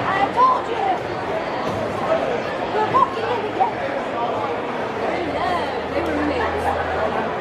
I told you. We're walking in again. No, they were mixed.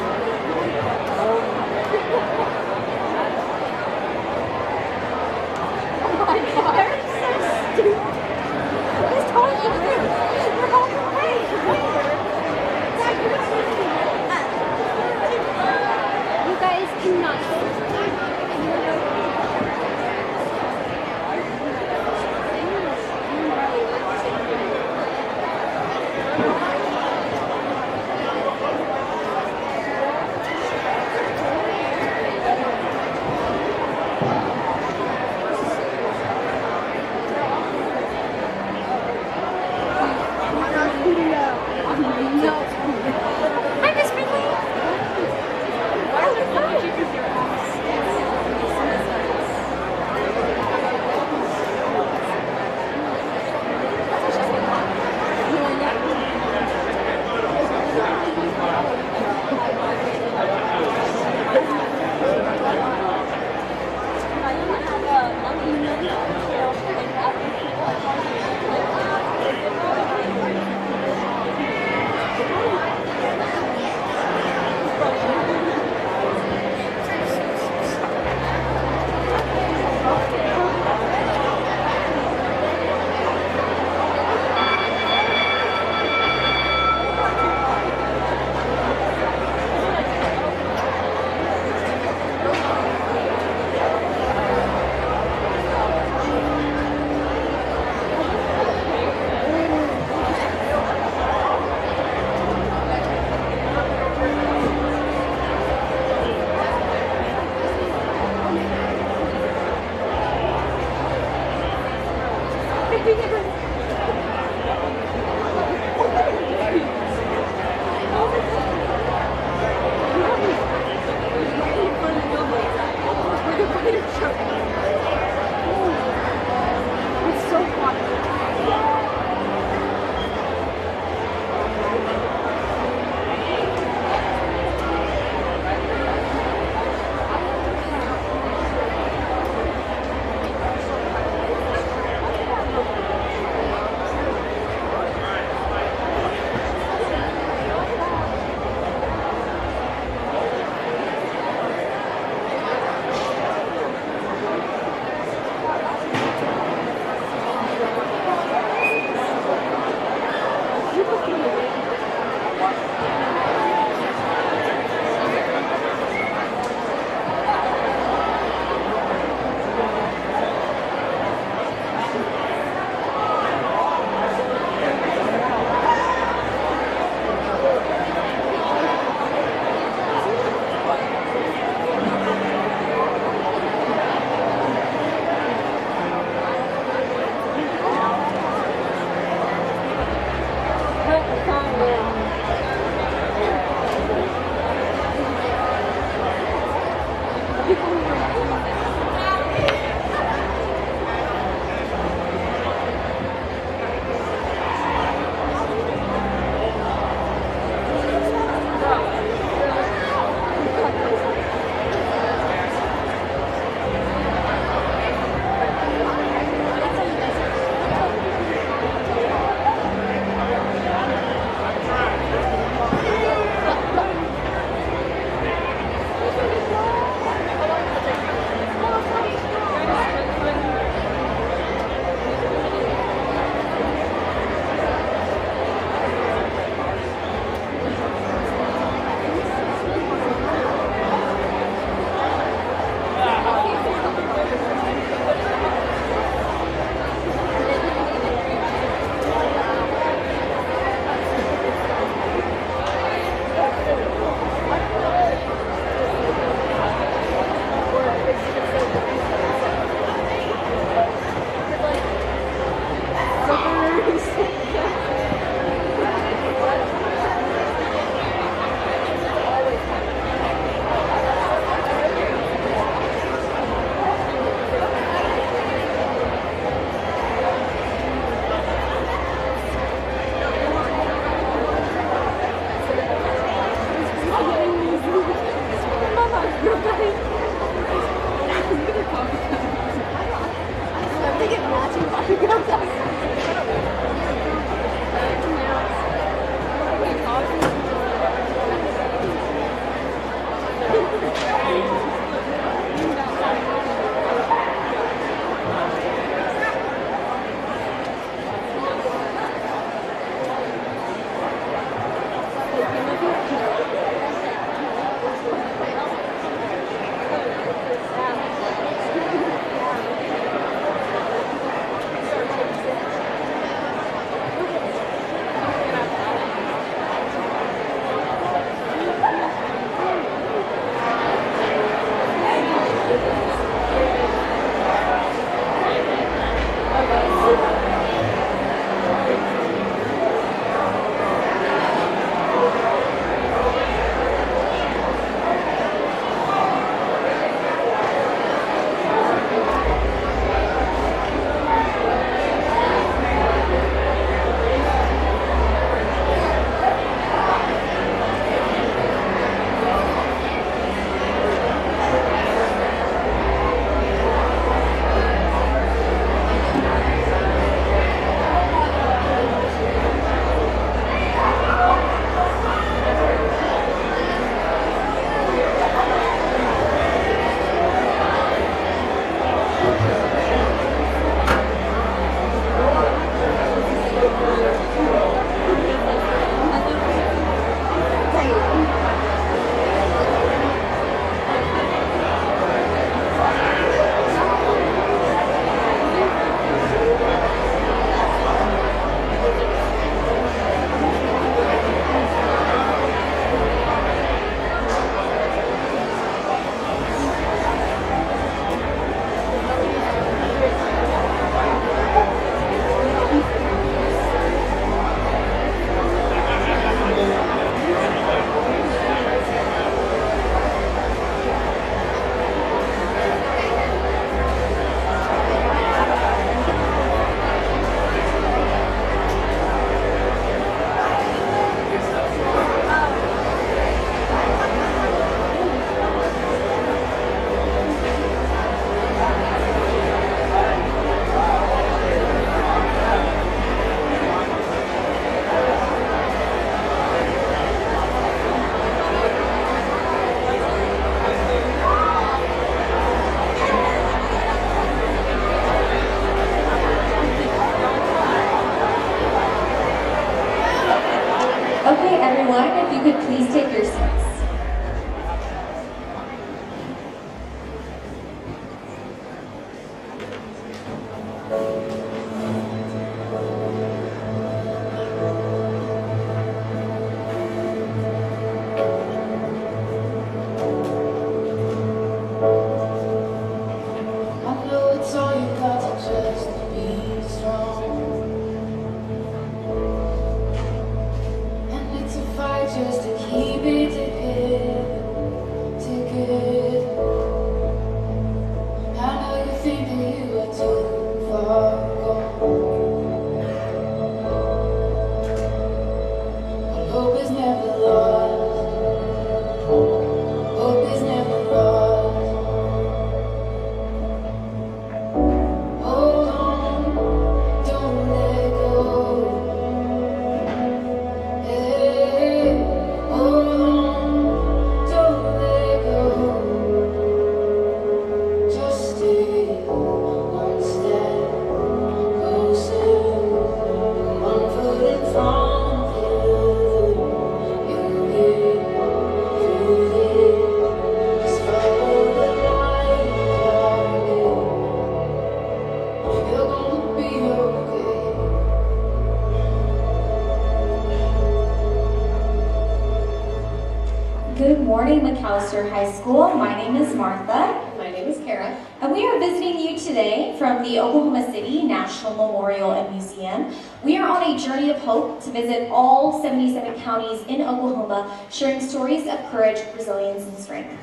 Good morning, McAllister High School. My name is Martha. My name is Kara. And we are visiting you today from the Oklahoma City National Memorial and Museum. We are on a journey of hope to visit all 77 counties in Oklahoma, sharing stories of courage, resilience, and strength.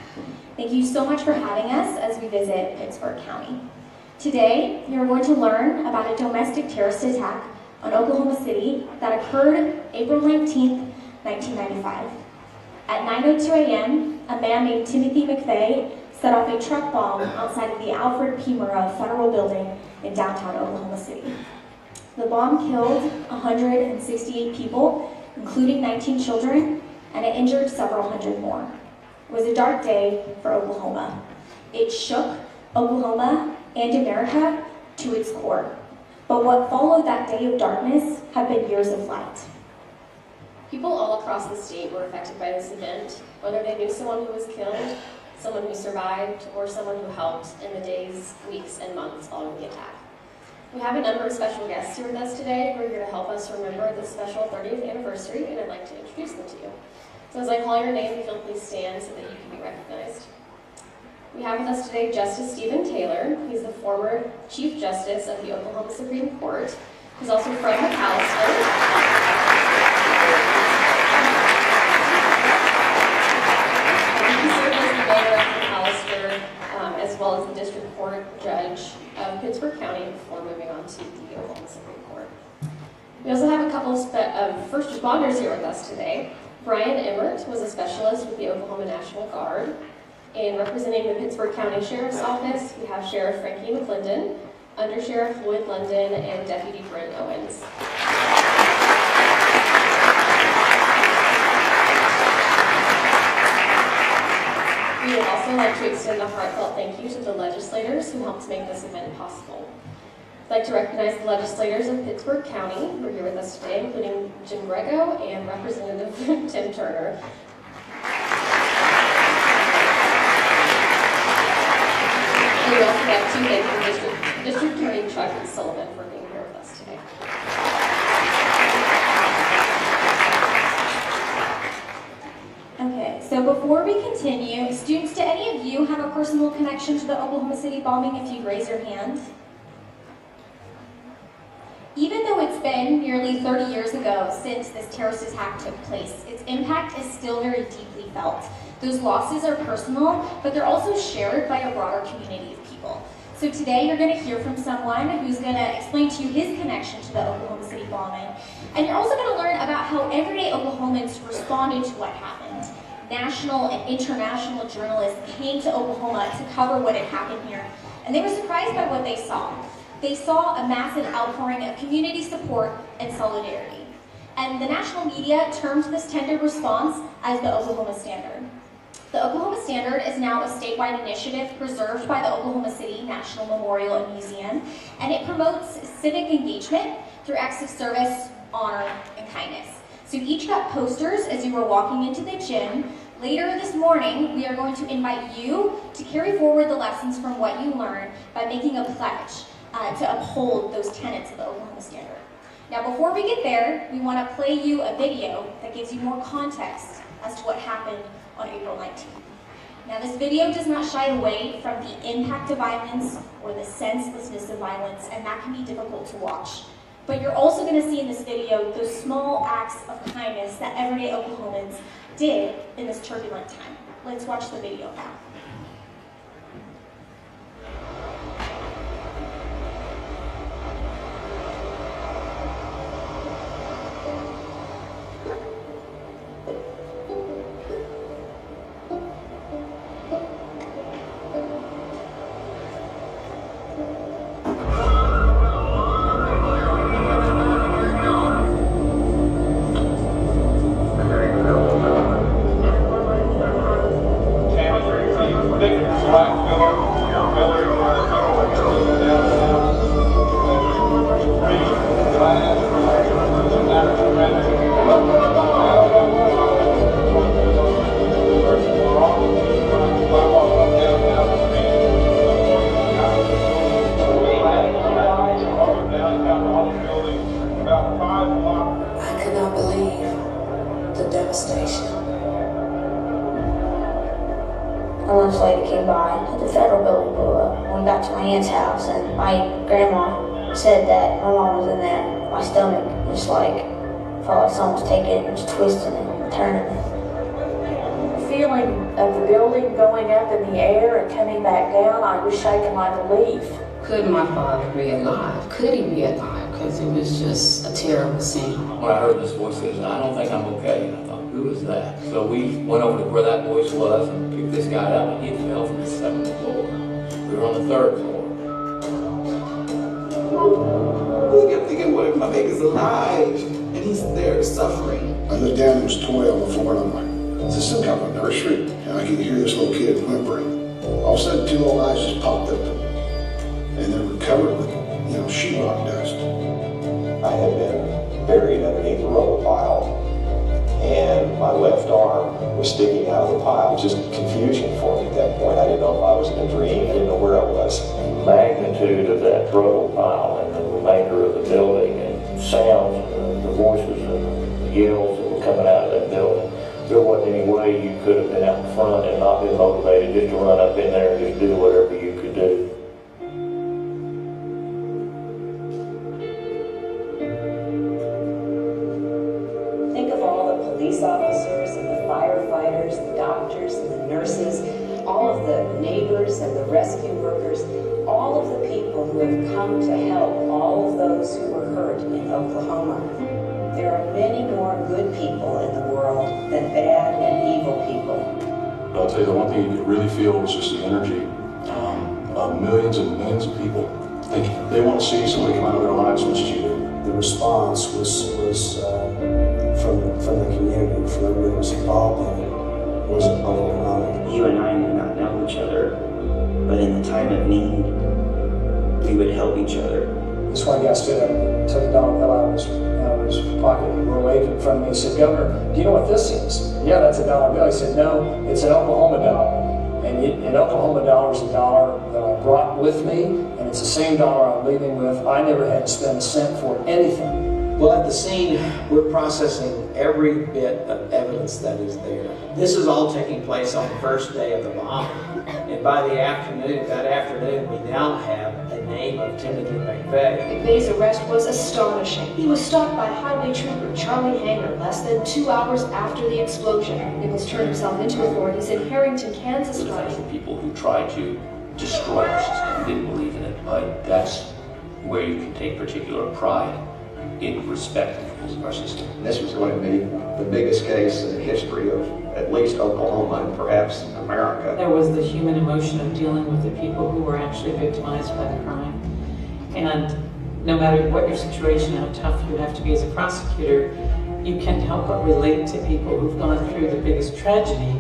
Thank you so much for having us as we visit Pittsburg County. Today, you're going to learn about a domestic terrorist attack on Oklahoma City that occurred April 19th, 1995. At 9:02 a.m., a man named Timothy McVeigh set off a truck bomb outside of the Alfred P. Murrah Federal Building in downtown Oklahoma City. The bomb killed 168 people, including 19 children, and it injured several hundred more. It was a dark day for Oklahoma. It shook Oklahoma and America to its core. But what followed that day of darkness have been years of light. People all across the state were affected by this event, whether they knew someone who was killed, someone who survived, or someone who helped in the days, weeks, and months following the attack. We have a number of special guests here with us today who are here to help us remember this special 30th anniversary, and I'd like to introduce them to you. So as I call your name, if you'll please stand so that you can be recognized. We have with us today Justice Stephen Taylor. He's the former Chief Justice of the Oklahoma Supreme Court. He's also from McAllister. As well as the District Court Judge of Pittsburg County before moving on to the Oklahoma Supreme Court. We also have a couple of first responders here with us today. Brian Emmert was a specialist with the Oklahoma National Guard. And representing the Pittsburg County Sheriff's Office, we have Sheriff Frankie McClendon, Under Sheriff Lloyd London, and Deputy Brent Owens. We would also like to extend a heartfelt thank you to the legislators who helped make this event possible. I'd like to recognize the legislators of Pittsburg County who are here with us today, including Jim Grego and Representative Tim Turner. And we also have two thank you District Attorney Chuck Sullivan for being here with us today. Okay, so before we continue, students, do any of you have a personal connection to the Oklahoma City bombing? If you'd raise your hand. Even though it's been nearly 30 years ago since this terrorist attack took place, its impact is still very deeply felt. Those losses are personal, but they're also shared by a broader community of people. So today you're going to hear from someone who's going to explain to you his connection to the Oklahoma City bombing. And you're also going to learn about how everyday Oklahomans responded to what happened. National and international journalists came to Oklahoma to cover what had happened here, and they were surprised by what they saw. They saw a massive outpouring of community support and solidarity. And the national media termed this tender response as the Oklahoma Standard. The Oklahoma Standard is now a statewide initiative preserved by the Oklahoma City National Memorial and Museum, and it promotes civic engagement through acts of service, honor, and kindness. So you each got posters as you were walking into the gym. Later this morning, we are going to invite you to carry forward the lessons from what you learned by making a pledge to uphold those tenets of the Oklahoma Standard. Now, before we get there, we want to play you a video that gives you more context as to what happened on April 19th. Now, this video does not shy away from the impact of violence or the senselessness of violence, and that can be difficult to watch. But you're also going to see in this video those small acts of kindness that everyday Oklahomans did in this turbulent time. Let's watch the video now. I could not believe the devastation. a lunch lady came by, the federal building blew up. We got to my aunt's house, and my grandma said that my mom was in there. My stomach just like felt like someone was taking it and just twisting it and turning it. The feeling of the building going up in the air and coming back down, I was shaking like a leaf. Could my father be alive? Could he be alive? Because it was just a terrible scene. When I heard this voice, I said, I don't think I'm okay. And I thought, who is that? So we went over to where that voice was and picked this guy up, and he fell from the 7th floor. We were on the 3rd floor. I kept thinking, what if my baby's alive? And he's there suffering. I looked down, it was toy on the floor, and I'm like, is this some kind of nursery? And I could hear this little kid whimpering. All of a sudden, 2 little eyes just popped up, and they were covered with, sheetrock dust. I had been buried underneath a rubble pile, and my left arm was sticking out of the pile. Just confusion for me at that point. I didn't know if I was in a dream. I didn't know where I was. The magnitude of that rubble pile and the remainder of the building and sounds, the voices and the yells that were coming out of that building. There wasn't any way you could have been out in front and not been motivated just to run up in there and just do whatever you could do. Think of all the police officers and the firefighters, the doctors and the nurses, all of the neighbors and the rescue workers, all of the people who have come to help all of those who were hurt in Oklahoma. There are many more good people in the world than bad and evil people. I'll tell you, the one thing you could really feel was just the energy of millions and millions of people. They want to see somebody come out of their lives and cheer. The response was from the community, from everybody who was involved in it, was overwhelming. You and I may not know each other, but in the time of need, we would help each other. This one guy stood up, took a dollar bill out of his pocket, and waved it in front of me. He said, "Governor, do you know what this is?" "Yeah, that's a dollar bill." He said, "No, it's an Oklahoma dollar. And an Oklahoma dollar is a dollar that I brought with me, and it's the same dollar I'm leaving with. I never had to spend a cent for anything." Well, at the scene, we're processing every bit of evidence that is there. This is all taking place on the first day of the bombing. And by that afternoon, we now have the name of Timothy McVeigh. McVeigh's arrest was astonishing. He was stopped by Highway Trooper Charlie Hanger less than 2 hours after the explosion. Nichols turned himself into authorities in Harrington, Kansas. People who tried to destroy our system and didn't believe in it, but that's where you can take particular pride in respecting our system. This was going to be the biggest case in the history of at least Oklahoma and perhaps America. There was the human emotion of dealing with the people who were actually victimized by the crime. And no matter what your situation, how tough you have to be as a prosecutor, you can't help but relate to people who've gone through the biggest tragedy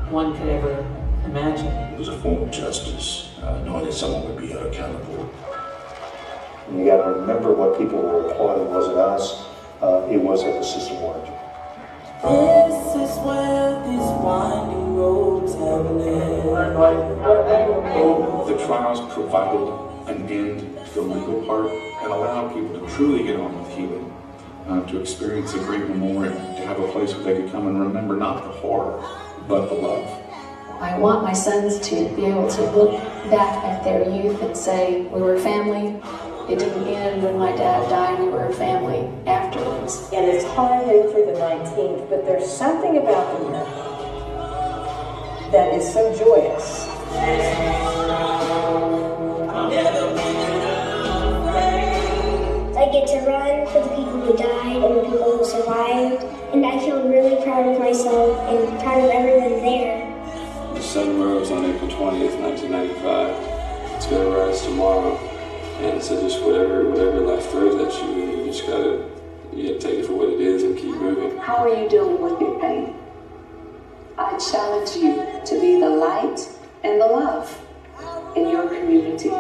one could ever imagine. It was a form of justice, knowing that someone would be held accountable. You got to remember what people were applauding wasn't us, it was that the system worked. This is where these winding roads have led. The trials provided an end to the legal part and allowed people to truly get on with healing, to experience a great memorial, to have a place where they could come and remember not the horror, but the love. I want my sons to be able to look back at their youth and say, we were a family. It didn't end when my dad died, we were a family afterwards. And it's hard for the 19th, but there's something about the year that is so joyous. I get to run for the people who died and the people who survived, and I feel really proud of myself and proud of everyone there. The sun rose on April 20th, 1995. It's going to rise tomorrow. And so just whatever life throws at you, you just gotta take it for what it is and keep moving. How are you dealing with your pain? I challenge you to be the light and the love in your community,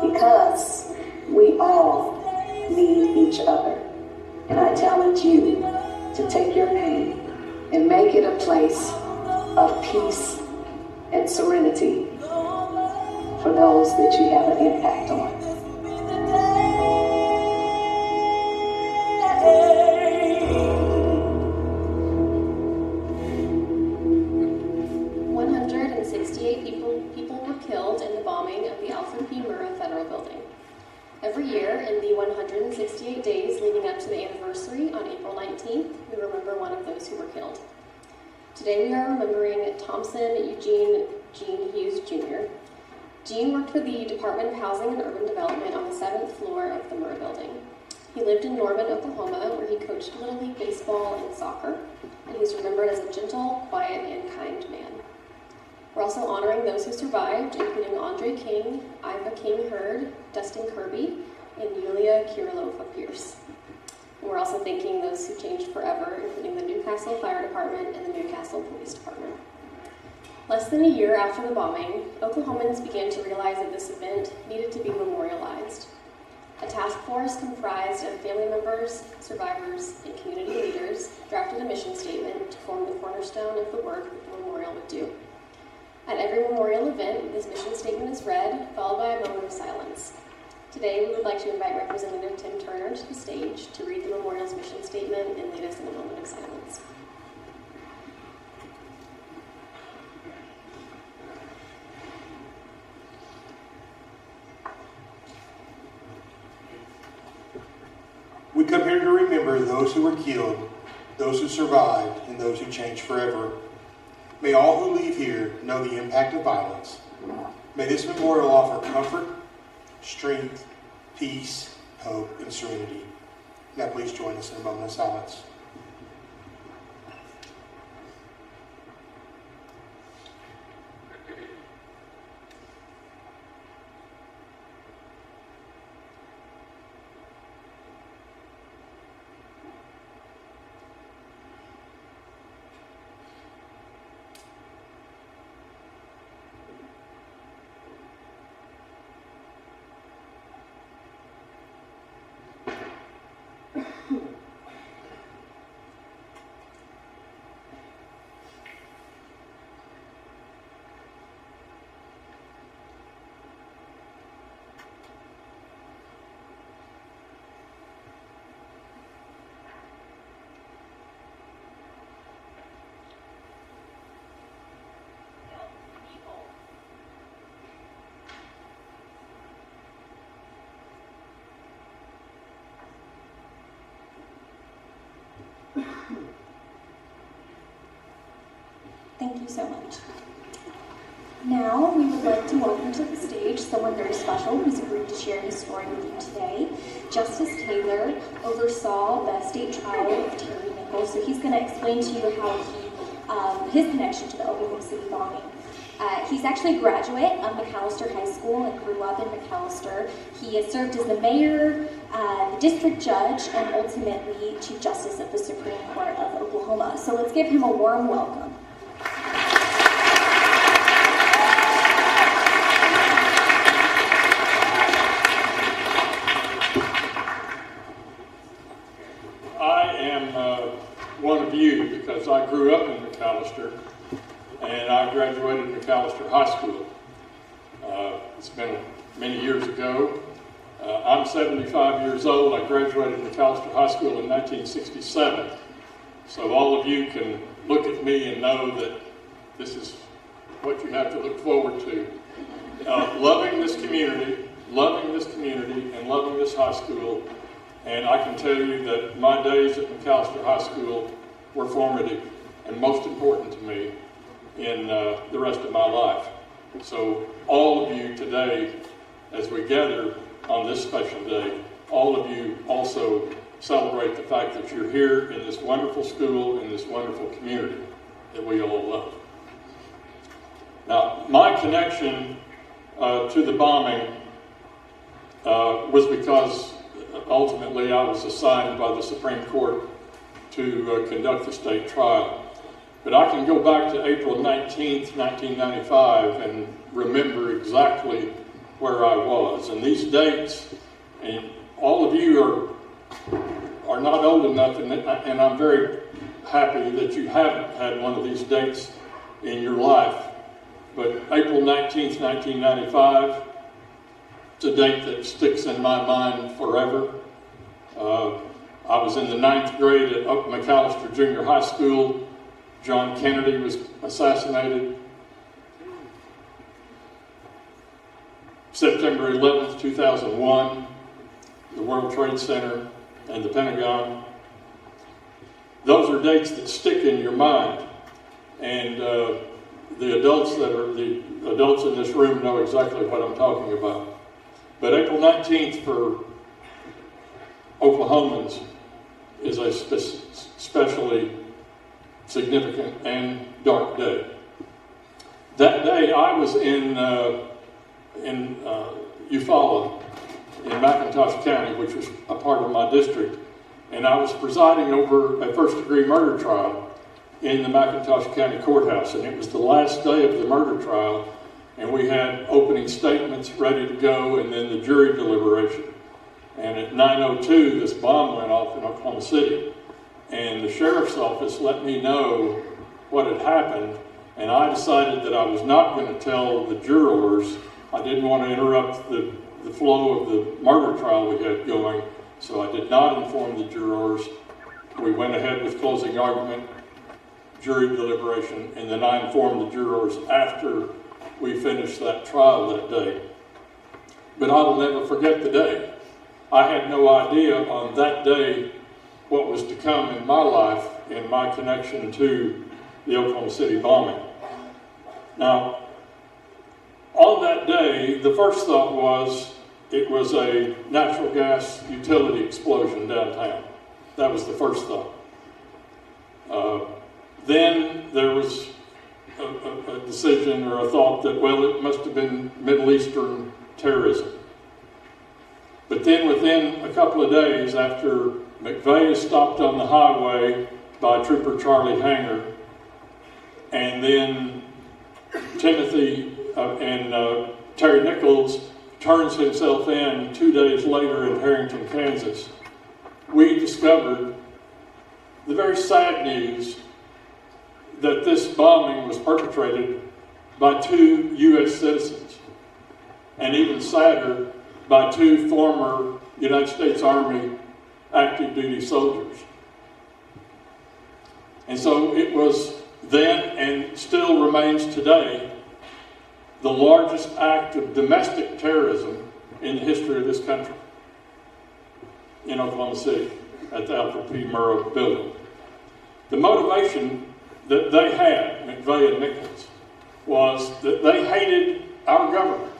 because we all need each other. And I challenge you to take your pain and make it a place of peace and serenity for those that you have an impact on. 168 people Every year, in the 168 days leading up to the anniversary on April 19th, we remember one of those who were killed. Today we are remembering Thompson Eugene Gene Hughes Jr. Gene worked for the Department of Housing and Urban Development on the 7th floor of the Murrah Building. He lived in Norman, Oklahoma, where he coached Little League baseball and soccer, and he was remembered as a gentle, quiet, and kind man. We're also honoring those who survived, including Andre King, Iva King Hurd, Dustin Kirby, and Yulia Kirilova Pierce. And we're also thanking those who changed forever, including the Newcastle Fire Department and the Newcastle Police Department. Less than a year after the bombing, Oklahomans began to realize that this event needed to be memorialized. A task force comprised of family members, survivors, and community leaders drafted a mission statement to form the cornerstone of the work that the memorial would do. At every memorial event, this mission statement is read, followed by a moment of silence. Today, we would like to invite Representative Tim Turner to the stage to read the memorial's mission statement and lead us in a moment of silence. We come here to remember those who were killed, those who survived, and those who changed forever. May all who leave here know the impact of violence. May this memorial offer comfort, strength, peace, hope, and serenity. Now please join us in a moment of silence. Thank you so much. Now, we would like to welcome to the stage someone very special who's agreed to share his story with you today. Justice Taylor oversaw the state trial of Terry Nichols, so he's going to explain to you how his connection to the Oklahoma City bombing. He's actually a graduate of Macalester High School and grew up in Macalester. He has served as the mayor, the district judge, and ultimately Chief Justice of the Supreme Court of Oklahoma. So let's give him a warm welcome. I am one of you because I grew up in Macalester and I graduated Macalester High School. It's been many years ago. I'm 75 years old. I graduated Macalester High School in 1967. So all of you can look at me and know that this is what you have to look forward to. Loving this community, and loving this high school. And I can tell you that my days at Macalester High School were formative and most important to me in the rest of my life. So all of you today, as we gather on this special day, all of you also celebrate the fact that you're here in this wonderful school, in this wonderful community that we all love. Now, my connection to the bombing was because ultimately I was assigned by the Supreme Court to conduct the state trial. But I can go back to April 19th, 1995 and remember exactly where I was. And these dates, and all of you are not old enough, and I'm very happy that you haven't had one of these dates in your life. But April 19th, 1995, it's a date that sticks in my mind forever. I was in the 9th grade at Macalester Junior High School. John Kennedy was assassinated. September 11th, 2001, the World Trade Center, and the Pentagon. Those are dates that stick in your mind, and the adults in this room know exactly what I'm talking about. But April 19th for Oklahomans is a especially significant and dark day. That day I was in Eufaula in McIntosh County, which was a part of my district, and I was presiding over a first-degree murder trial in the McIntosh County Courthouse, and it was the last day of the murder trial, and we had opening statements ready to go, and then the jury deliberation. And at 9:02, this bomb went off in Oklahoma City, and the sheriff's office let me know what had happened, and I decided that I was not going to tell the jurors. I didn't want to interrupt the flow of the murder trial we had going, so I did not inform the jurors. We went ahead with closing argument, jury deliberation, and then I informed the jurors after we finished that trial that day. But I will never forget the day. I had no idea on that day what was to come in my life in my connection to the Oklahoma City bombing. Now, on that day, the first thought was it was a natural gas utility explosion downtown. That was the first thought. Then there was a decision or a thought that, well, it must have been Middle Eastern terrorism. But then within a couple of days after McVeigh is stopped on the highway by Trooper Charlie Hanger, and then Timothy and Terry Nichols turns himself in 2 days later in Harrington, Kansas, we discovered the very sad news that this bombing was perpetrated by 2 U.S. citizens, and even sadder, by 2 former United States Army active duty soldiers. And so it was then, and still remains today, the largest act of domestic terrorism in the history of this country in Oklahoma City at the Alfred P. Murrah building. The motivation that they had, McVeigh and Nichols, was that they hated our government.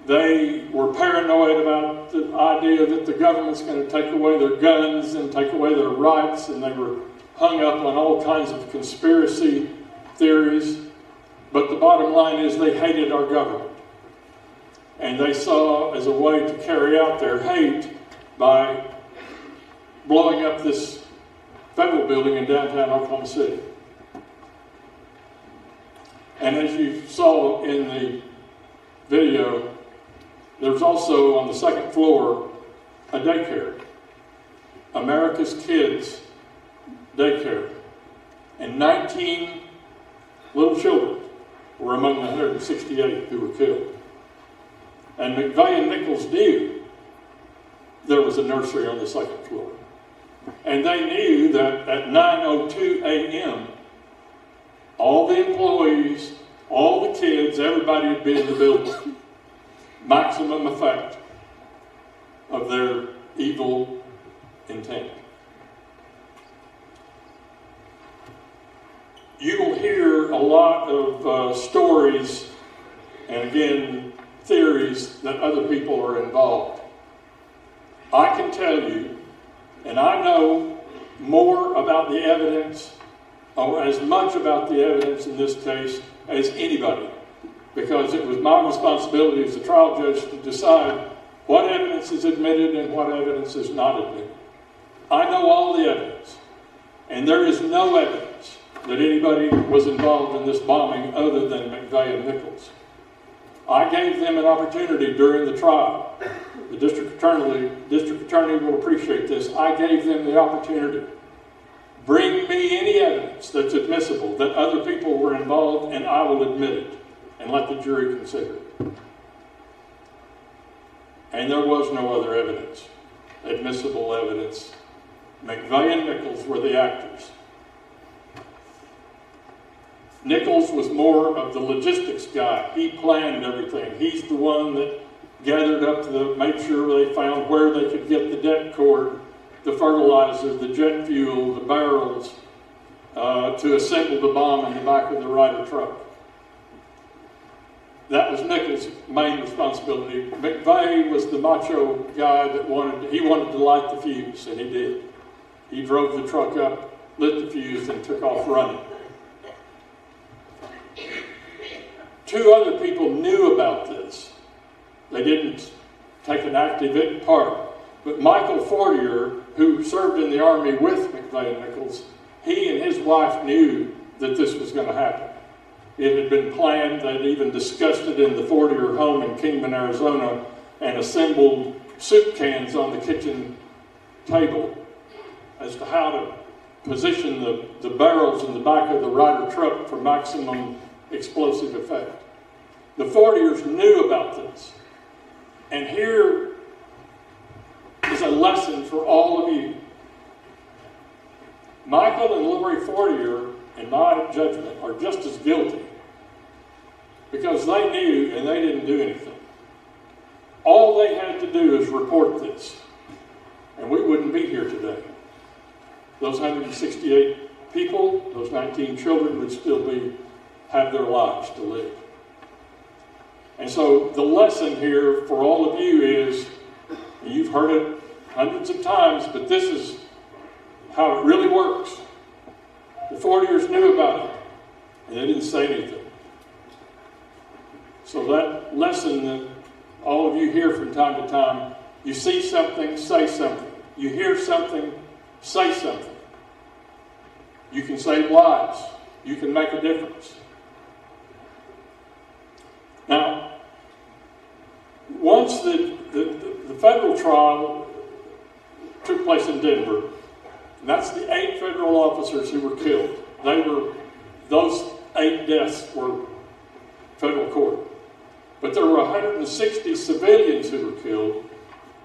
They were paranoid about the idea that the government's going to take away their guns and take away their rights, and they were hung up on all kinds of conspiracy theories. But the bottom line is they hated our government. And they saw as a way to carry out their hate by blowing up this federal building in downtown Oklahoma City. And as you saw in the video, there's also on the second floor a daycare, America's Kids Daycare. And 19 little children were among the 168 who were killed. And McVeigh and Nichols knew there was a nursery on the second floor. And they knew that at 9:02 a.m., all the employees, all the kids, everybody would be in the building. Maximum effect of their evil intent. You will hear a lot of stories and, again, theories that other people are involved. I can tell you, and I know more about the evidence, or as much about the evidence in this case as anybody, because it was my responsibility as a trial judge to decide what evidence is admitted and what evidence is not admitted. I know all the evidence, and there is no evidence that anybody was involved in this bombing other than McVeigh and Nichols. I gave them an opportunity during the trial. The district attorney will appreciate this. I gave them the opportunity. Bring me any evidence that's admissible that other people were involved, and I will admit it and let the jury consider it. And there was no other evidence, admissible evidence. McVeigh and Nichols were the actors. Nichols was more of the logistics guy. He planned everything. He's the one that gathered up made sure they found where they could get the det cord, the fertilizer, the jet fuel, the barrels, to assemble the bomb in the back of the Ryder truck. That was Nichols' main responsibility. McVeigh was the macho guy that wanted to light the fuse, and he did. He drove the truck up, lit the fuse, and took off running. 2 other people knew about this. They didn't take an active part. But Michael Fortier, who served in the Army with McVeigh and Nichols, he and his wife knew that this was going to happen. It had been planned. They'd even discussed it in the Fortier home in Kingman, Arizona, and assembled soup cans on the kitchen table as to how to position the barrels in the back of the Ryder truck for maximum explosive effect. The Fortiers knew about this. And here is a lesson for all of you. Michael and Lori Fortier, in my judgment, are just as guilty because they knew and they didn't do anything. All they had to do is report this, and we wouldn't be here today. Those 168 people, those 19 children would still have their lives to live. And so the lesson here for all of you is, and you've heard it hundreds of times, but this is how it really works. The Fortiers knew about it, and they didn't say anything. So that lesson that all of you hear from time to time, you see something, say something. You hear something, say something. You can save lives. You can make a difference. Now, once the federal trial took place in Denver, and that's the 8 federal officers who were killed. Those 8 deaths were federal court. But there were 160 civilians who were killed,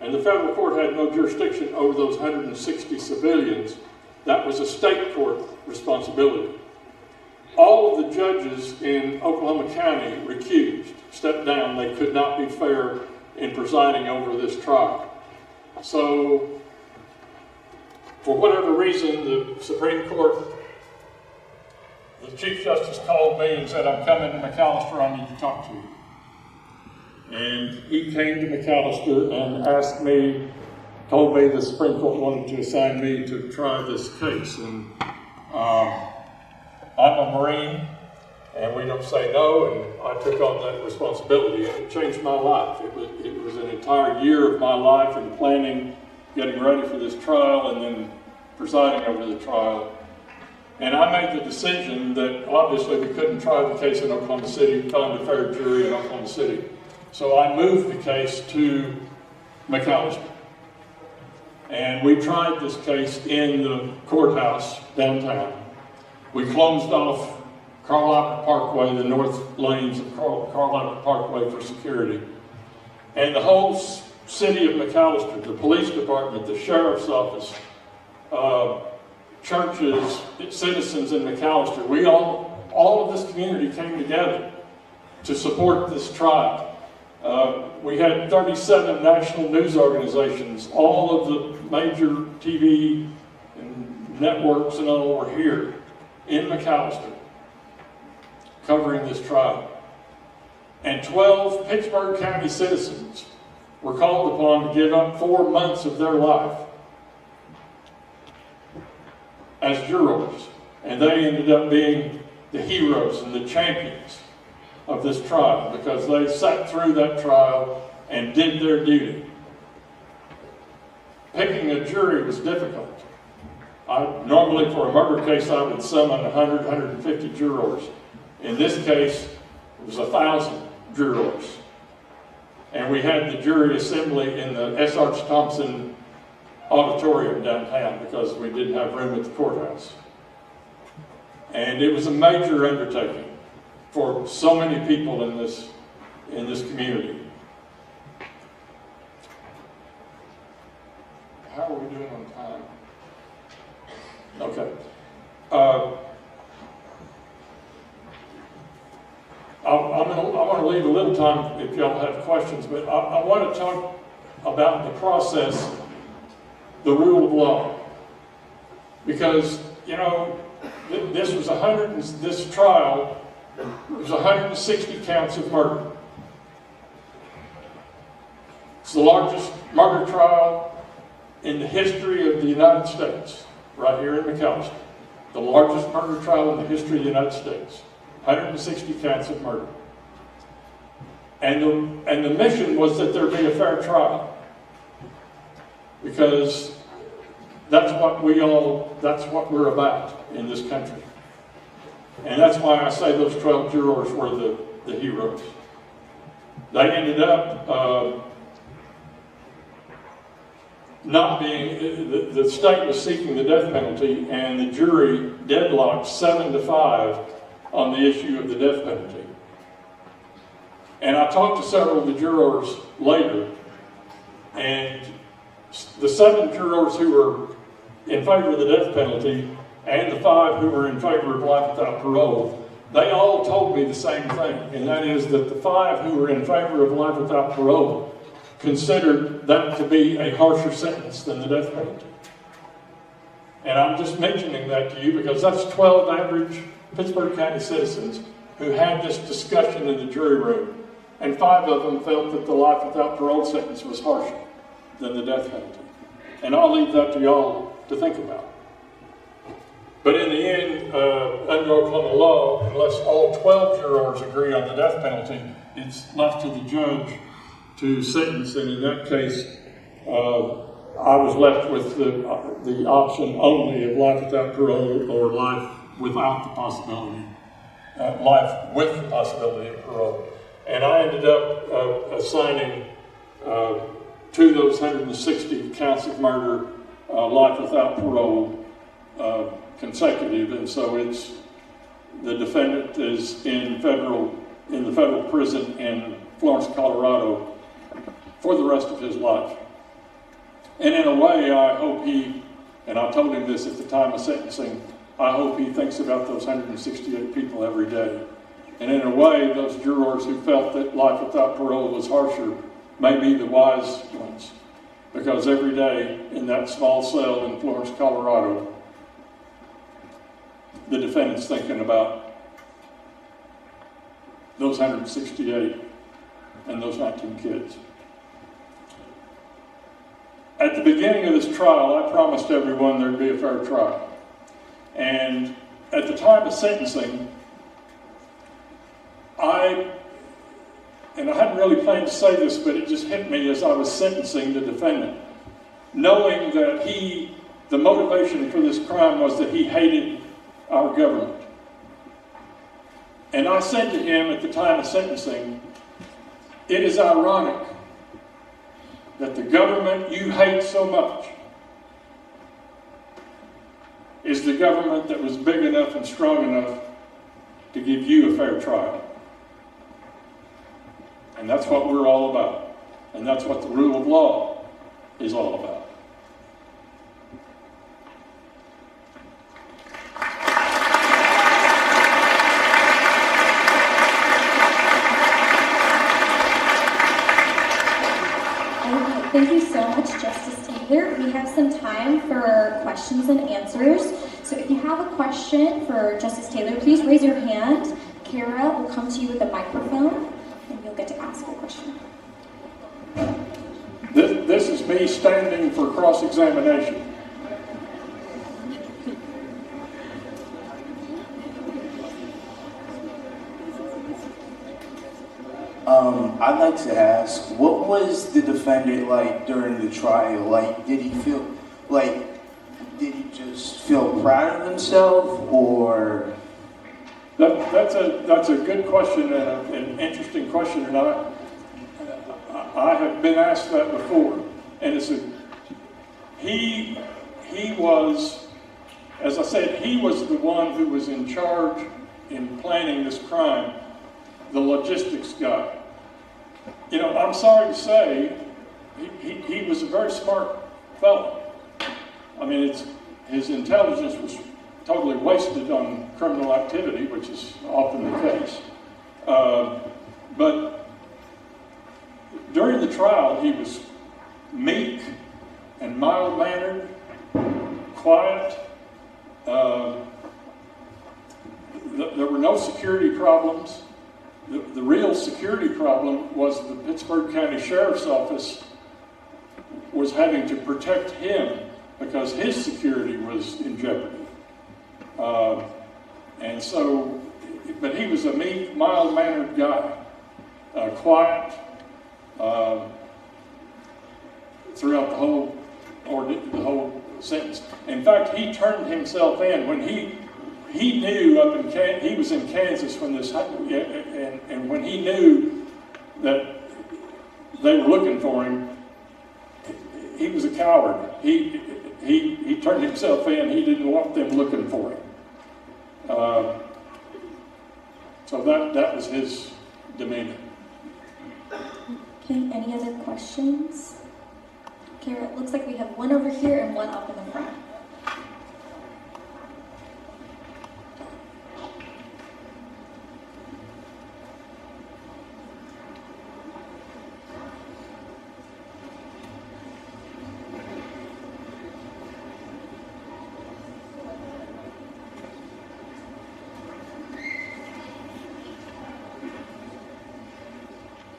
and the federal court had no jurisdiction over those 160 civilians. That was a state court responsibility. All of the judges in Oklahoma County recused, stepped down. They could not be fair in presiding over this trial. So, for whatever reason, the Supreme Court, the Chief Justice called me and said, "I'm coming to McAlester, I need to talk to you." And he came to McAlester and told me the Supreme Court wanted to assign me to try this case. And I'm a Marine, and we don't say no, and I took on that responsibility, and it changed my life. It was an entire year of my life in planning, getting ready for this trial, and then presiding over the trial. And I made the decision that obviously we couldn't try the case in Oklahoma City, find a fair jury in Oklahoma City. So I moved the case to McAlester. And we tried this case in the courthouse downtown. We closed off Carl Albert Parkway, the north lanes of Carl Albert Parkway for security. And the whole city of McAlester, the police department, the sheriff's office, churches, citizens in McAlester, all of this community came together to support this trial. We had 37 national news organizations, all of the major TV and networks and all were here in McAlester covering this trial. And 12 Pittsburgh County citizens were called upon to give up 4 months of their life as jurors. And they ended up being the heroes and the champions of this trial because they sat through that trial and did their duty. Picking a jury was difficult. Normally for a murder case I would summon 100, 150 jurors. In this case, it was 1,000 jurors. And we had the jury assembly in the S. Arch Thompson auditorium downtown because we didn't have room at the courthouse. And it was a major undertaking for so many people in this community. How are we doing on time? Okay. I want to leave a little time if y'all have questions, but I want to talk about the process, the rule of law. Because, you know, this trial was 160 counts of murder. It's the largest murder trial in the history of the United States, right here in McAlester. The largest murder trial in the history of the United States. 160 counts of murder. And the mission was that there be a fair trial. Because that's what we're about in this country. And that's why I say those 12 jurors were the heroes. They ended up not being, the state was seeking the death penalty, and the jury deadlocked 7-5 on the issue of the death penalty. And I talked to several of the jurors later, and the 7 jurors who were in favor of the death penalty and the 5 who were in favor of life without parole, they all told me the same thing, and that is that the 5 who were in favor of life without parole considered that to be a harsher sentence than the death penalty. And I'm just mentioning that to you because that's 12 average Pittsburgh County citizens who had this discussion in the jury room, and 5 of them felt that the life without parole sentence was harsher than the death penalty. And I'll leave that to y'all to think about. But in the end, under Oklahoma law, unless all 12 jurors agree on the death penalty, it's left to the judge to sentence. And in that case, I was left with the option only of life without parole or life without the possibility, life with the possibility of parole. And I ended up assigning to those 160 counts of murder life without parole consecutive, and so it's the defendant is in the federal prison in Florence, Colorado for the rest of his life. And in a way, I hope and I told him this at the time of sentencing, I hope he thinks about those 168 people every day. And in a way, those jurors who felt that life without parole was harsher may be the wise ones, because every day in that small cell in Florence, Colorado, the defendant's thinking about those 168 and those 19 kids. At the beginning of this trial, I promised everyone there'd be a fair trial. And at the time of sentencing, I hadn't really planned to say this, but it just hit me as I was sentencing the defendant, knowing that the motivation for this crime was that he hated our government. And I said to him at the time of sentencing, it is ironic that the government you hate so much is the government that was big enough and strong enough to give you a fair trial. And that's what we're all about. And that's what the rule of law is all about. Thank you so much, Justice Taylor. We have some time for questions and answers. So if you have a question for Justice Taylor, please raise your hand. Kara will come to you with a microphone, and you'll get to ask your question. This is me standing for cross-examination. I'd like to ask, what was the defendant like during the trial? Like, did he just feel proud of himself, or? That's a good question and an interesting question, and I have been asked that before. And he was, as I said, he was the one who was in charge in planning this crime, the logistics guy. You know, I'm sorry to say, he was a very smart fellow. I mean, his intelligence was totally wasted on criminal activity, which is often the case. But during the trial, he was meek and mild-mannered, quiet. There were no security problems. The real security problem was the Pittsburgh County Sheriff's Office was having to protect him because his security was in jeopardy. And so, but he was a meek, mild-mannered guy, quiet throughout the whole sentence. In fact, he turned himself in when he knew he was in Kansas when this happened, and when he knew that they were looking for him, he was a coward. He turned himself in. He didn't want them looking for him. So that was his demeanor. Okay, any other questions? Okay, it looks like we have one over here and one up in the front.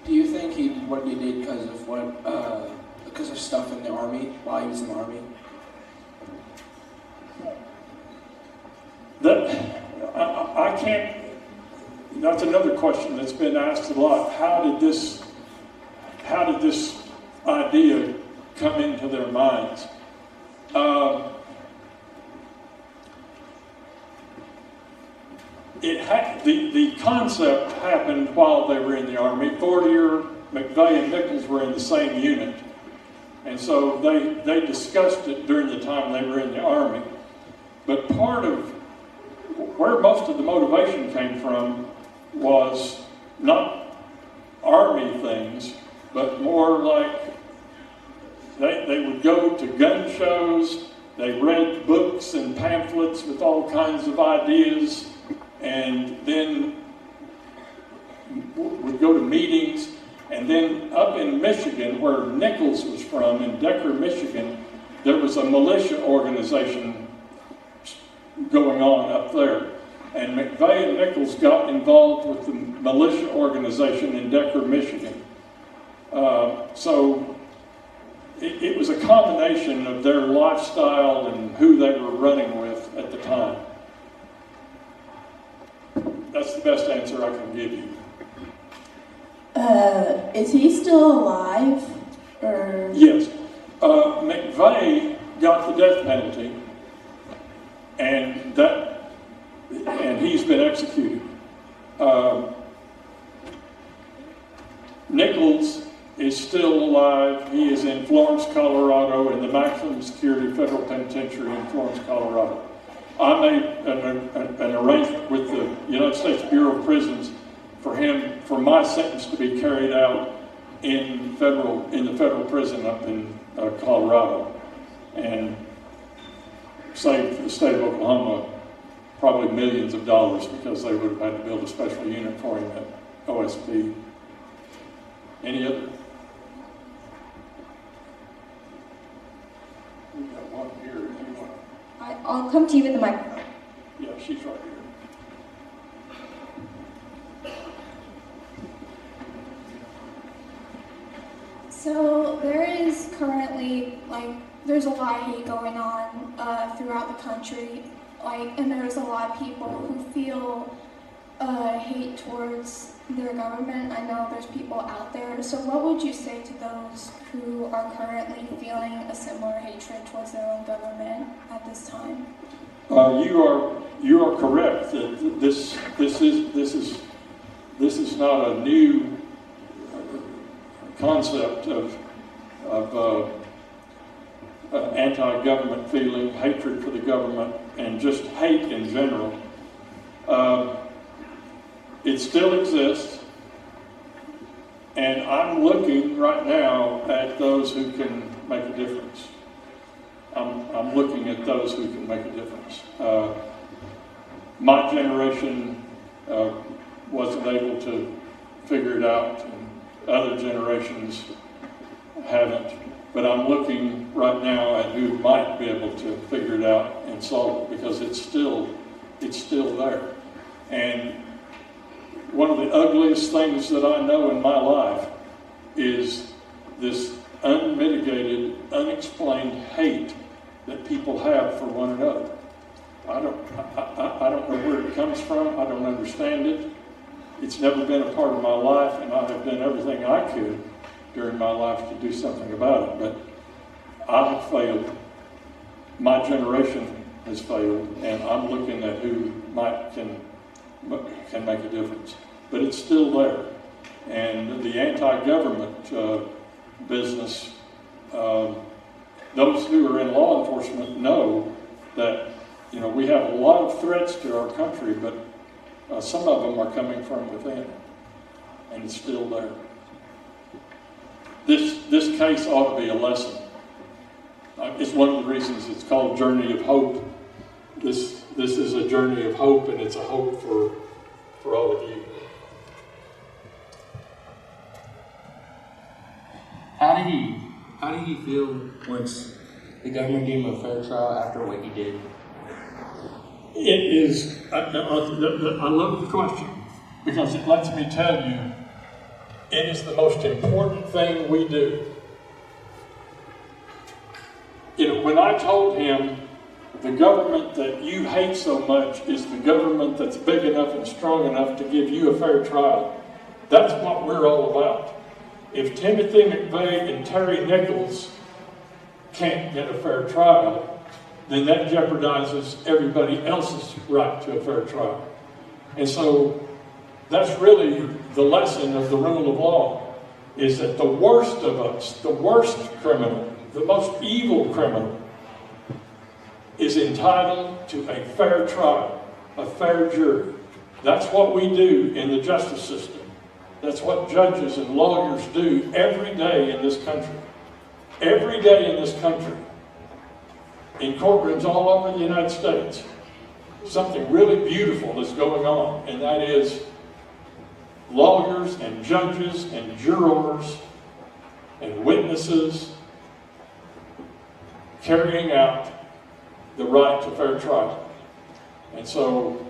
Do you think he did what he did because of stuff in the Army, while he was in the Army? I can't, that's another question that's been asked a lot. How did this idea come into their minds? The concept happened while they were in the Army. Fortier, McVeigh, and Nichols were in the same unit. And so they discussed it during the time they were in the Army. But part of where most of the motivation came from was not Army things, but more like they would go to gun shows, they read books and pamphlets with all kinds of ideas, and then would go to meetings. And then up in Michigan, where Nichols was from, in Decker, Michigan, there was a militia organization going on up there. And McVeigh and Nichols got involved with the militia organization in Decker, Michigan. So it was a combination of their lifestyle and who they were running with at the time. That's the best answer I can give you. Is he still alive? Or? Yes. McVeigh got the death penalty, and he's been executed. Nichols is still alive. He is in Florence, Colorado, in the maximum security federal penitentiary in Florence, Colorado. I made an arrangement with the United States Bureau of Prisons for my sentence to be carried out in the federal prison up in Colorado, and saved the state of Oklahoma probably millions of dollars, because they would have had to build a special unit for him at OSP. Any other? We got one here. If you want. I'll come to you with the microphone. Yeah, she's right here. So there is currently, there's a lot of hate going on throughout the country, and there's a lot of people who feel hate towards their government. I know there's people out there. So what would you say to those who are currently feeling a similar hatred towards their own government at this time? You are correct that this is not a new concept of anti-government feeling, hatred for the government, and just hate in general. It still exists, and I'm looking right now at those who can make a difference. I'm looking at those who can make a difference. My generation wasn't able to figure it out, and other generations haven't. But I'm looking right now at who might be able to figure it out and solve it, because it's still there. And one of the ugliest things that I know in my life is this unmitigated, unexplained hate that people have for one another. I don't know where it comes from. I don't understand it. It's never been a part of my life, and I have done everything I could during my life to do something about it. But I have failed. My generation has failed, and I'm looking at who can make a difference. But it's still there. And the anti-government business, those who are in law enforcement know that, you know, we have a lot of threats to our country, but some of them are coming from within, and it's still there. This case ought to be a lesson. It's one of the reasons it's called Journey of Hope. This is a journey of hope, and it's a hope for all of you. How did he feel once the government gave him a fair trial after what he did? It is, I love the question, because it lets me tell you, it is the most important thing we do. You know, when I told him the government that you hate so much is the government that's big enough and strong enough to give you a fair trial, that's what we're all about. If Timothy McVeigh and Terry Nichols can't get a fair trial, then that jeopardizes everybody else's right to a fair trial. And so that's really the lesson of the rule of law, is that the worst of us, the worst criminal, the most evil criminal, is entitled to a fair trial, a fair jury. That's what we do in the justice system. That's what judges and lawyers do every day in this country. Every day in this country. In courtrooms all over the United States, something really beautiful is going on, and that is lawyers and judges and jurors and witnesses carrying out the right to fair trial. And so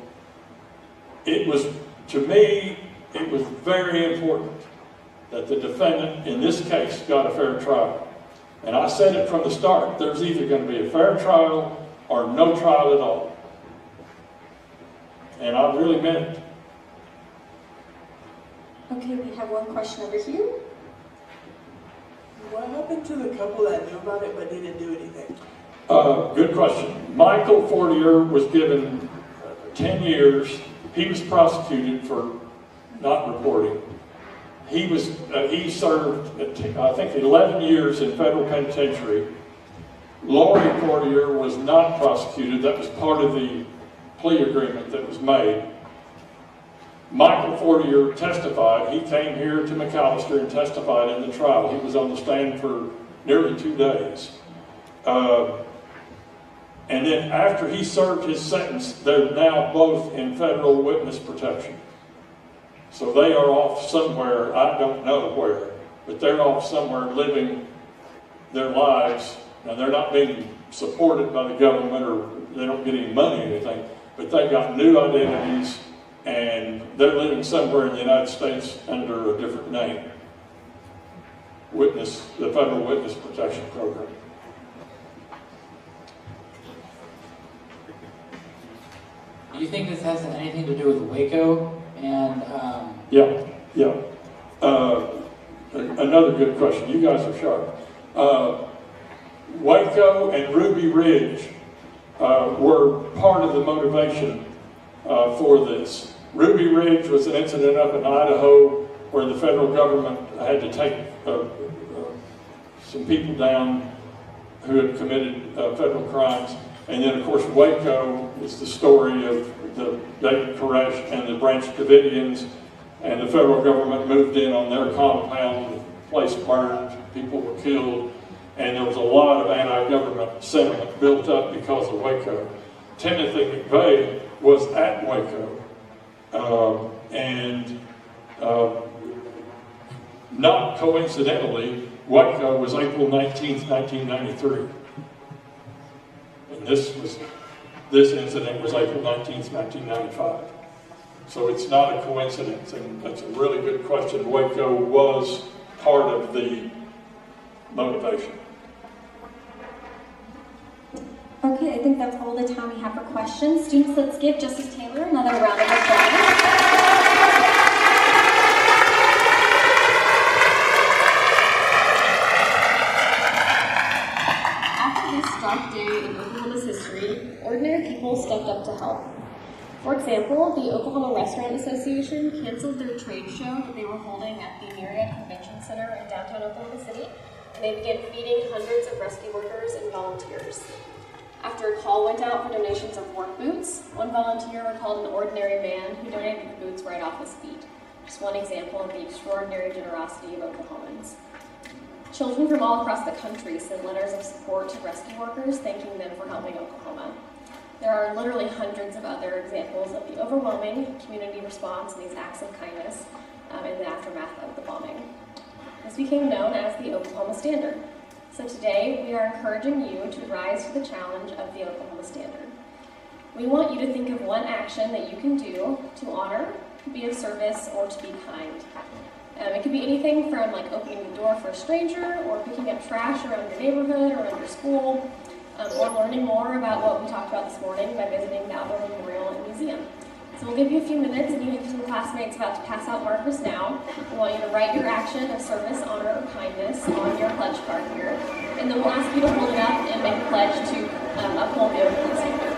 it was, to me, it was very important that the defendant in this case got a fair trial. And I said it from the start, there's either going to be a fair trial or no trial at all. And I really meant it. Okay, we have one question over here. What happened to the couple that knew about it but didn't do anything? Good question. Michael Fortier was given 10 years. He was prosecuted for not reporting. He served, I think, 11 years in federal penitentiary. Lori Fortier was not prosecuted. That was part of the plea agreement that was made. Michael Fortier testified. He came here to McAlester and testified in the trial. He was on the stand for nearly 2 days. And then after he served his sentence, they're now both in federal witness protection. So they are off somewhere, I don't know where, but they're off somewhere living their lives. Now, they're not being supported by the government, or they don't get any money or anything, but they got new identities, and they're living somewhere in the United States under a different name. The Federal Witness Protection Program. Do you think this has anything to do with Waco? And Yeah. Another good question. You guys are sharp. Waco and Ruby Ridge were part of the motivation for this. Ruby Ridge was an incident up in Idaho where the federal government had to take some people down who had committed federal crimes. And then, of course, Waco is the story of the David Koresh and the Branch Davidians, and the federal government moved in on their compound, the place burned, people were killed, and there was a lot of anti-government sentiment built up because of Waco. Timothy McVeigh was at Waco, and Not coincidentally, Waco was April 19th, 1993. And this incident was April 19th, 1995. So it's not a coincidence, and that's a really good question. Waco was part of the motivation. Okay, I think that's all the time we have for questions. Students, let's give Justice Taylor another round of applause. After this dark day in Oklahoma's history, ordinary people stepped up to help. For example, the Oklahoma Restaurant Association canceled their trade show that they were holding at the Myriad Convention Center in downtown Oklahoma City, and they began feeding hundreds of rescue workers and volunteers. After a call went out for donations of work boots, one volunteer recalled an ordinary man who donated the boots right off his feet. Just one example of the extraordinary generosity of Oklahomans. Children from all across the country sent letters of support to rescue workers thanking them for helping Oklahoma. There are literally hundreds of other examples of the overwhelming community response and these acts of kindness in the aftermath of the bombing. This became known as the Oklahoma Standard. So today, we are encouraging you to rise to the challenge of the Oklahoma Standard. We want you to think of one action that you can do to honor, be of service, or to be kind. It could be anything from like opening the door for a stranger, or picking up trash around your neighborhood or around your school, or learning more about what we talked about this morning by visiting the Outdoor Memorial and Museum. So we'll give you a few minutes, and you have some classmates about to pass out markers now. We want you to write your action of service, honor, or kindness on your pledge card here. And then we'll ask you to hold it up and make a pledge to uphold the Oklahoma Standard.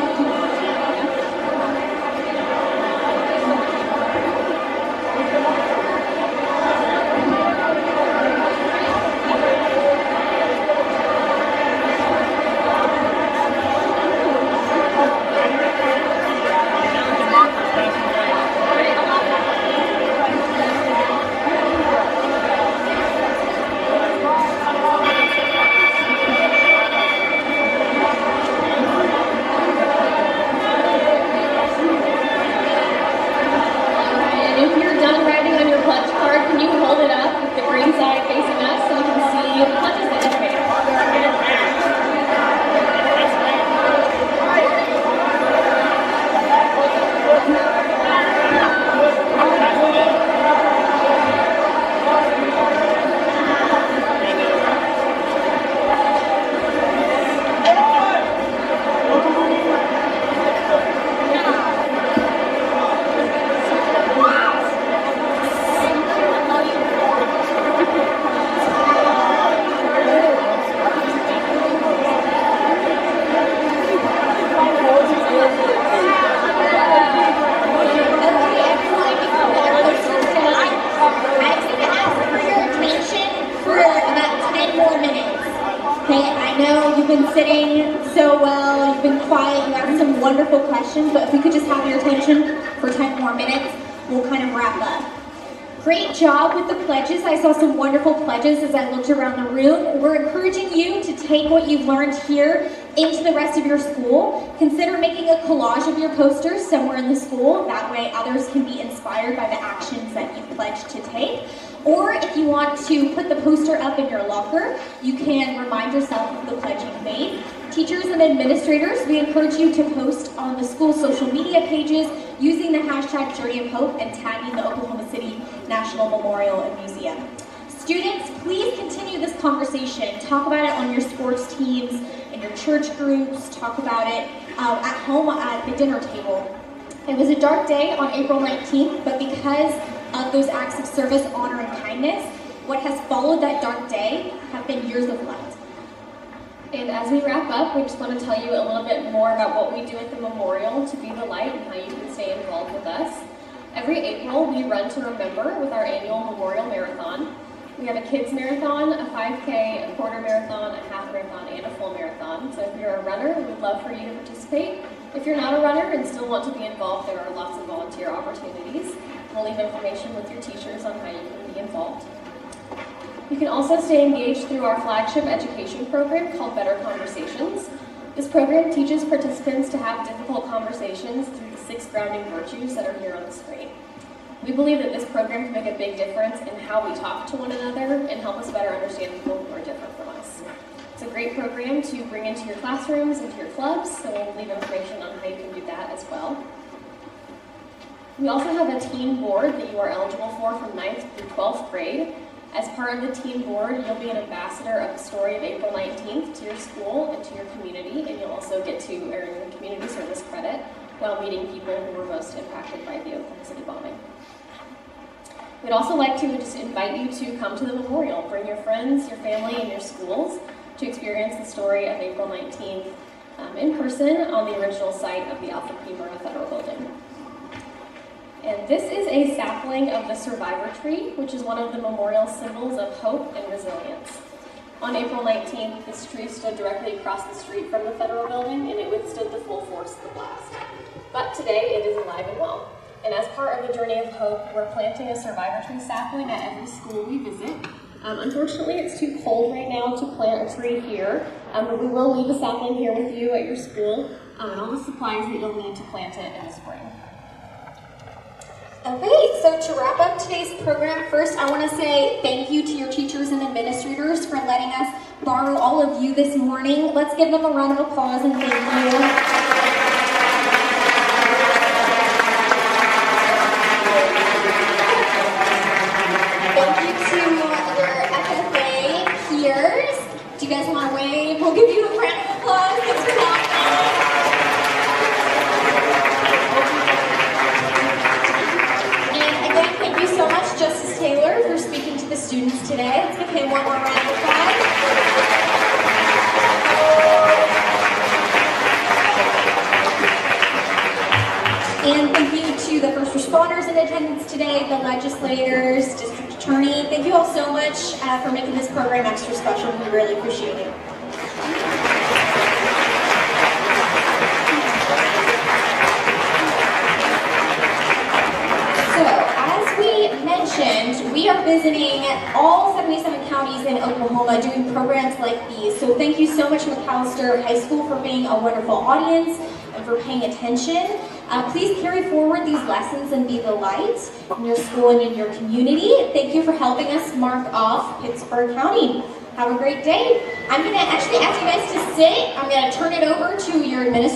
podium. But if we could just have your attention for 10 more minutes, we'll kind of wrap up. Great job with the pledges. I saw some wonderful pledges as I looked around the room. We're encouraging you to take what you've learned here into the rest of your school. Consider making a collage of your posters somewhere in the school. That way others can be inspired by the actions that you pledged to take. Or if you want to put the poster up in your locker, you can remind yourself of the pledge you've made. Teachers and administrators, we encourage you to post on the school's social media pages using the hashtag Journey of Hope and tagging the Oklahoma City National Memorial and Museum. Students, please continue this conversation. Talk about it on your sports teams, in your church groups, talk about it at home at the dinner table. It was a dark day on April 19th, but because of those acts of service, honor, and kindness, what has followed that dark day have been years of light. And as we wrap up, we just want to tell you a little bit more about what we do at the memorial to be the light and how you can stay involved with us. Every April, we run to remember with our annual memorial marathon. We have a kids marathon, a 5K, a quarter marathon, a half marathon, and a full marathon. So if you're a runner, we'd love for you to participate. If you're not a runner and still want to be involved, there are lots of volunteer opportunities. We'll leave information with your teachers on how you can be involved. You can also stay engaged through our flagship education program called Better Conversations. This program teaches participants to have difficult conversations through the 6 grounding virtues that are here on the screen. We believe that this program can make a big difference in how we talk to one another and help us better understand people who are different from us. It's a great program to bring into your classrooms, into your clubs, so we'll leave information on how you can do that as well. We also have a teen board that you are eligible for from 9th through 12th grade. As part of the teen board, you'll be an ambassador of the story of April 19th to your school and to your community, and you'll also get to earn your community service credit while meeting people who were most impacted by the Oklahoma City bombing. We'd also like to just invite you to come to the memorial. Bring your friends, your family, and your schools to experience the story of April 19th in person on the original site of the Alfred P. Murrah Federal Building. And this is a sapling of the survivor tree, which is one of the memorial symbols of hope and resilience. On April 19th, this tree stood directly across the street from the federal building, and it withstood the full force of the blast. But today, it is alive and well. And as part of the Journey of Hope, we're planting a survivor tree sapling at every school we visit. Unfortunately, it's too cold right now to plant a tree here, but we will leave a sapling here with you at your school, and all the supplies that you'll need to plant it in the spring. Okay, so to wrap up today's program, first I want to say thank you to your teachers and administrators for letting us borrow all of you this morning. Let's give them a round of applause and thank you. Thank you to your FFA peers. Do you guys want to wave? We'll give you a round of applause. Thanks for coming. So much, Justice Taylor, for speaking to the students today. Let's give him one more round of applause. And thank you to the first responders in attendance today, the legislators, district attorney. Thank you all so much for making this program extra special. We really appreciate it. We are visiting all 77 counties in Oklahoma doing programs like these. So thank you so much, McAllister High School, for being a wonderful audience and for paying attention. Please carry forward these lessons and be the light in your school and in your community. Thank you for helping us mark off Pittsburgh County. Have a great day. I'm going to actually ask you guys to sit. I'm going to turn it over to your administrator.